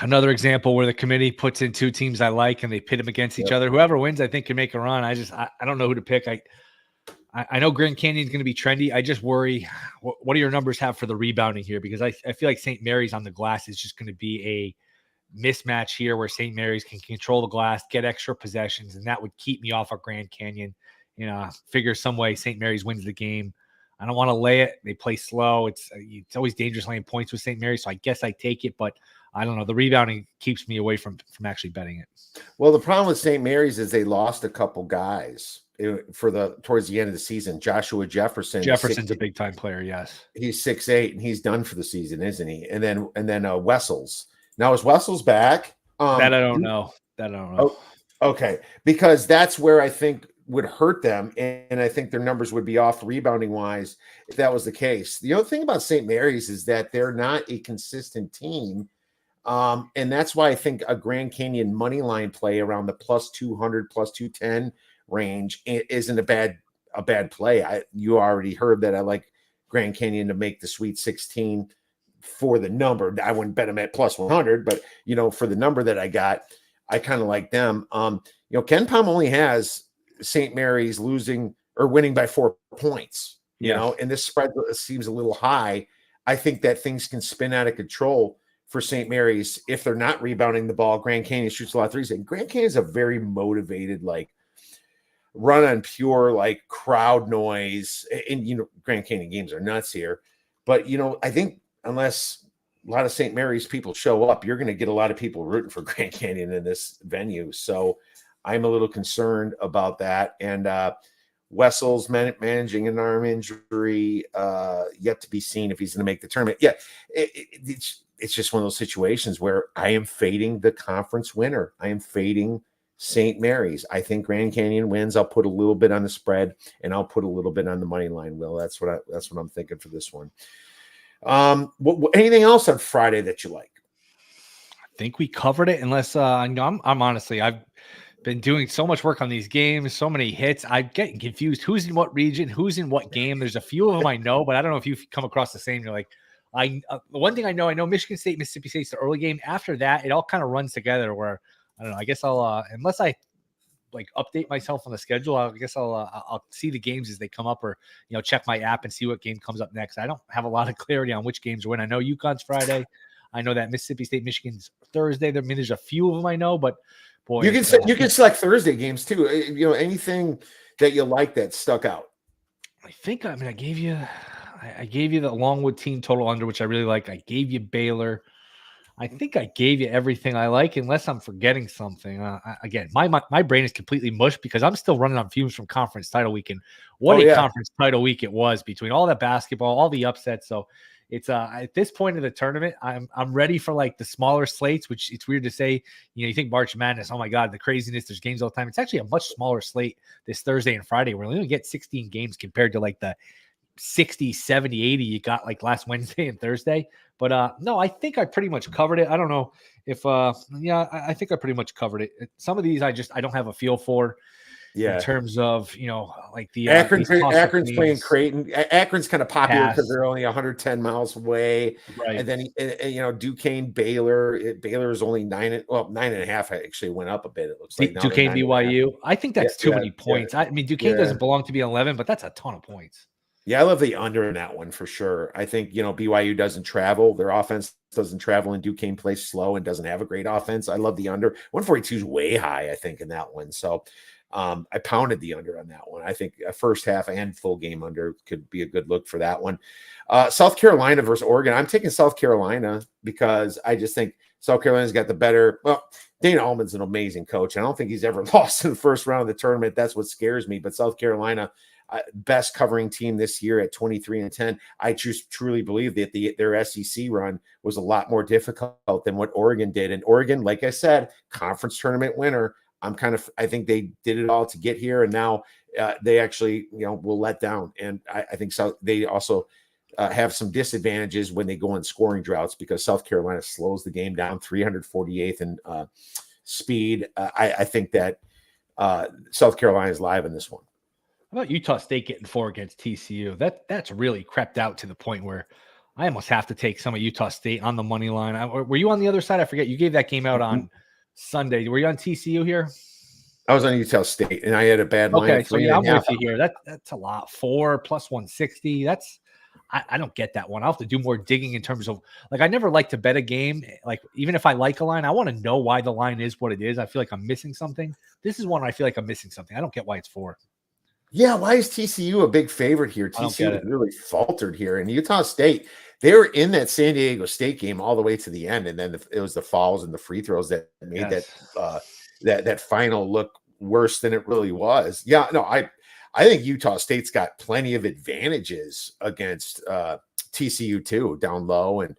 B: Another example where the committee puts in two teams I like and they pit them against each other. Whoever wins, I think, can make a run. I don't know who to pick. I know Grand Canyon is going to be trendy. I just worry, what do your numbers have for the rebounding here? Because I feel like St. Mary's on the glass is just going to be a mismatch here, where St. Mary's can control the glass, get extra possessions, and that would keep me off of Grand Canyon. Figure some way St. Mary's wins the game. I don't want to lay it. They play slow. It's always dangerous laying points with St. Mary's, so I guess I take it, but I don't know. The rebounding keeps me away from actually betting it.
A: Well, the problem with St. Mary's is they lost a couple guys towards the end of the season. Joshua Jefferson.
B: Jefferson's a big time player. Yes,
A: he's 6'8", and he's done for the season, isn't he? And then Wessels. Now, is Wessels back?
B: That I don't know.
A: Oh, okay, because that's where I think would hurt them, and I think their numbers would be off rebounding wise if that was the case. The other thing about St. Mary's is that they're not a consistent team, and that's why I think a Grand Canyon money line play around the plus 200, plus 210 range isn't a bad play. You already heard that I like Grand Canyon to make the Sweet 16 for the number. I wouldn't bet them at plus 100, but for the number that I got, I kind of like them. Ken Palm only has St. Mary's losing or winning by 4 points, and this spread seems a little high. I think that things can spin out of control for St. Mary's if they're not rebounding the ball. Grand Canyon shoots a lot of threes, and Grand Canyon is a very motivated, run on pure, crowd noise. And, Grand Canyon games are nuts here. But, I think unless a lot of St. Mary's people show up, you're going to get a lot of people rooting for Grand Canyon in this venue. So I'm a little concerned about that. And Wessels managing an arm injury, yet to be seen if he's going to make the tournament. Yeah, it's just one of those situations where I am fading the conference winner. I am fading St. Mary's. I think Grand Canyon wins. I'll put a little bit on the spread, and I'll put a little bit on the money line. Will, that's what I'm thinking for this one. Anything else on Friday that you like?
B: I think we covered it. Unless I'm honestly, I've been doing so much work on these games, so many hits. I'm getting confused. Who's in what region? Who's in what game? There's a few of them I know, but I don't know if you've come across the same. You're like, the one thing I know Michigan State, Mississippi State's the early game. After that, it all kind of runs together. Where I don't know. I guess I'll unless I like update myself on the schedule. I guess I'll see the games as they come up, or check my app and see what game comes up next. I don't have a lot of clarity on which games win. I know UConn's Friday. I know that Mississippi State, Michigan's Thursday. There's a few of them I know, but boy,
A: you can select Thursday games too. Anything that you like that stuck out.
B: I think I gave you the Longwood team total under, which I really like. I gave you Baylor. I think I gave you everything I like, unless I'm forgetting something. Again, my brain is completely mush because I'm still running on fumes from conference title weekend. What a conference title week it was, between all that basketball, all the upsets. So it's at this point of the tournament, I'm ready for like the smaller slates, which it's weird to say. You think March Madness, oh my God, the craziness, there's games all the time. It's actually a much smaller slate this Thursday and Friday. We're only going to get 16 games compared to like the 60, 70, 80 you got like last Wednesday and Thursday. But no, I think I pretty much covered it. I don't know if I think I pretty much covered it. Some of these I don't have a feel for. In terms of like the
A: Akron's playing Creighton. Akron's kind of popular because they're only 110 miles away,
B: right?
A: And then Duquesne, Baylor. Baylor is only 9.5. Actually went up a bit. It looks like
B: Duquesne, BYU. I think that's too many points. I mean, Duquesne doesn't belong to be 11, but that's a ton of points.
A: Yeah, I love the under in that one for sure. I think BYU doesn't travel. Their offense doesn't travel, and Duquesne plays slow and doesn't have a great offense. I love the under. 142 is way high, I think, in that one. So. I pounded the under on that one. I think a first half and full game under could be a good look for that one. South Carolina versus Oregon. I'm taking South Carolina because I just think South Carolina's got the better. Well, Dana Altman's an amazing coach. I don't think he's ever lost in the first round of the tournament. That's what scares me. But South Carolina, best covering team this year at 23-10. I truly believe that their SEC run was a lot more difficult than what Oregon did. And Oregon, like I said, conference tournament winner. I think they did it all to get here, and now they actually, will let down. And I think they also have some disadvantages when they go in scoring droughts because South Carolina slows the game down, 348th in speed. I think that South Carolina is live in this one.
B: How about Utah State getting 4 against TCU? That's really crept out to the point where I almost have to take some of Utah State on the money line. Were you on the other side? I forget. You gave that game out on Sunday. Were you on TCU here?
A: I was on Utah State, and I had a bad line.
B: Okay, so yeah, I'm with you here. That's a lot. 4 plus 160. I don't get that one. I'll have to do more digging in terms of like I never like to bet a game. Like even if I like a line, I want to know why the line is what it is. I feel like I'm missing something. This is one I feel like I'm missing something. I don't get why it's 4.
A: Yeah, why is TCU a big favorite here? TCU really faltered here, and Utah State. They were in that San Diego State game all the way to the end, and then it was the fouls and the free throws that made that final look worse than it really was. Yeah, no, I think Utah State's got plenty of advantages against TCU too, down low, and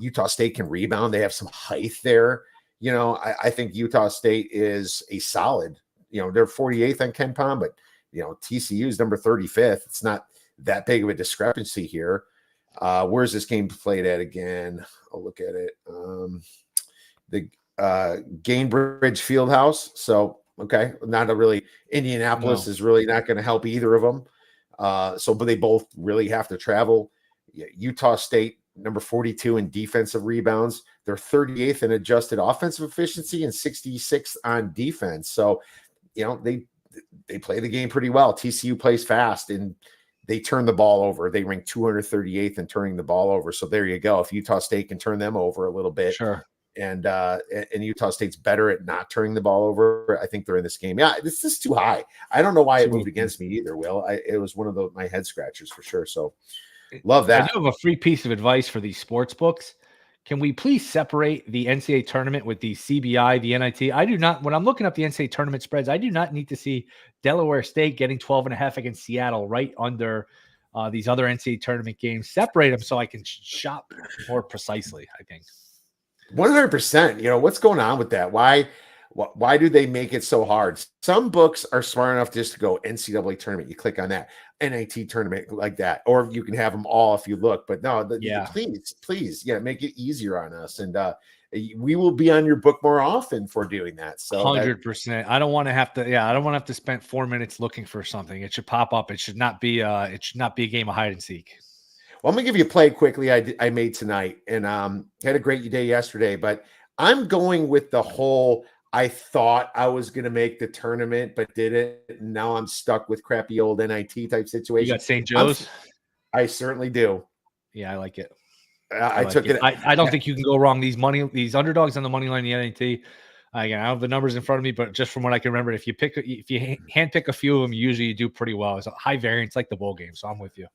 A: Utah State can rebound. They have some height there. I think Utah State is a solid. They're 48th on KenPom, but TCU is number 35th. It's not that big of a discrepancy here. Where's this game played at again? I'll look at it. The Gainbridge Fieldhouse. So, okay, not a really Indianapolis is really not going to help either of them. But they both really have to travel. Utah State, number 42 in defensive rebounds. They're 38th in adjusted offensive efficiency and 66th on defense. So, they play the game pretty well. TCU plays fast and they turn the ball over. They rank 238th in turning the ball over. So there you go. If Utah State can turn them over a little bit,
B: sure.
A: And Utah State's better at not turning the ball over, I think they're in this game. Yeah, this is too high. I don't know why it moved against me either, Will. It was one of my head scratchers for sure. So love that.
B: I do have a free piece of advice for these sports books. Can we please separate the NCAA tournament with the CBI, the NIT? I do not, when I'm looking up the NCAA tournament spreads, I do not need to see Delaware State getting 12.5 against Seattle right under these other NCAA tournament games. Separate them so I can shop more precisely, I think.
A: 100%. What's going on with that? Why Why do they make it so hard? Some books are smart enough just to go NCAA tournament. You click on that NIT tournament like that, or you can have them all if you look. But no, please, yeah, make it easier on us, and we will be on your book more often for doing that. So
B: 100%. I don't want to have to. Yeah, I don't want to have to spend 4 minutes looking for something. It should pop up. It should not be. It should not be a game of hide and seek.
A: Well, I'm gonna give you a play quickly. I made tonight, and had a great day yesterday. But I'm going with the whole. I thought I was gonna make the tournament, but didn't. And now I'm stuck with crappy old NIT type situation.
B: You got St. Joe's.
A: I certainly do.
B: Yeah, I like it.
A: I took it.
B: I don't think you can go wrong. These underdogs on the money line, the NIT. Again, I have the numbers in front of me, but just from what I can remember, if you hand pick a few of them, usually you do pretty well. It's a high variance, like the bowl game. So I'm with you.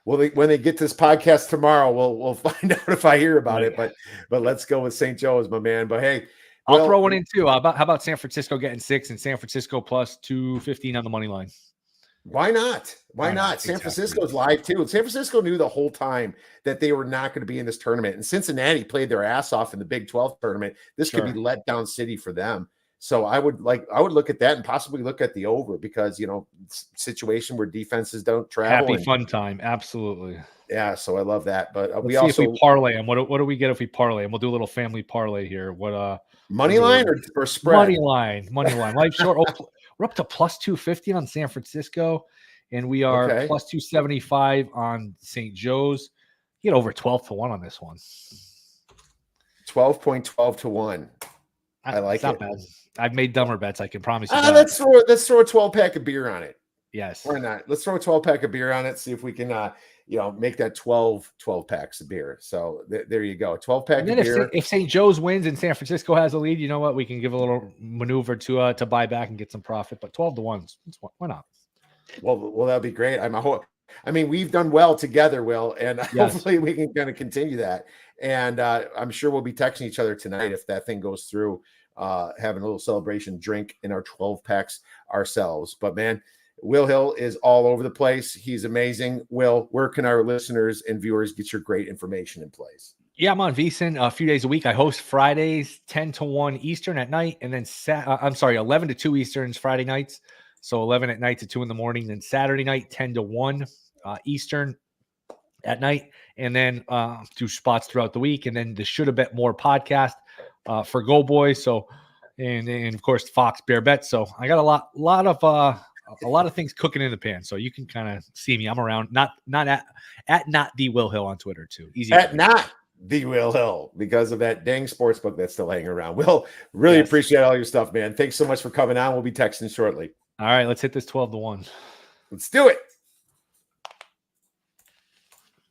A: Well, when they get this podcast tomorrow, we'll find out if I hear about it. But let's go with St. Joe's, my man. But hey,
B: I'll throw one in too. How about San Francisco getting 6 and San Francisco plus 215 on the money line?
A: Why not? Why not? San Francisco's live too. And San Francisco knew the whole time that they were not going to be in this tournament. And Cincinnati played their ass off in the Big 12 tournament. This could be let down city for them. So I would look at that and possibly look at the over because, situation where defenses don't travel.
B: Fun time. Absolutely.
A: Yeah. So I love that. But
B: we also parlay them. What do we get if we parlay them? We'll do a little family parlay here. What
A: money line or spread?
B: Money line. Life short. We're up to plus 250 on San Francisco, and we are plus 275 on St. Joe's. You get over 12 to 1 on this one.
A: 12.12 to 1. I like it.
B: Not bad. I've made dumber bets. I can promise you.
A: Let's throw a 12-pack of beer on it.
B: Yes.
A: Why not? Let's throw a 12-pack of beer on it. See if we can, make that 12 packs of beer. So there you go. 12-pack of beer.
B: If St. Joe's wins and San Francisco has a lead, you know what? We can give a little maneuver to buy back and get some profit. But 12 to 1, why not?
A: Well, that'd be great. We've done well together, Will, and hopefully we can kind of continue that. And I'm sure we'll be texting each other tonight if that thing goes through. Having a little celebration drink in our 12 packs ourselves. But man, Will Hill is all over the place. He's amazing. Will, where can our listeners and viewers get your great information in place?
B: Yeah, I'm on VSiN a few days a week. I host Fridays 10 to 1 Eastern at night, and then 11 to 2 Easterns Friday nights. So 11 at night to 2 in the morning. Then Saturday night 10 to 1 Eastern at night, and then 2 spots throughout the week, and then the Should Have Bet More podcast for Go Boys. So, and of course Fox Bear Bet. So I got a lot of things cooking in the pan. So you can kind of see me. I'm around, not at the Will Hill on Twitter too. Easy
A: at not the Will Hill because of that dang sports book that's still hanging around. Will, really appreciate all your stuff, man. Thanks so much for coming on. We'll be texting shortly.
B: All right, let's hit this 12 to 1.
A: Let's do it.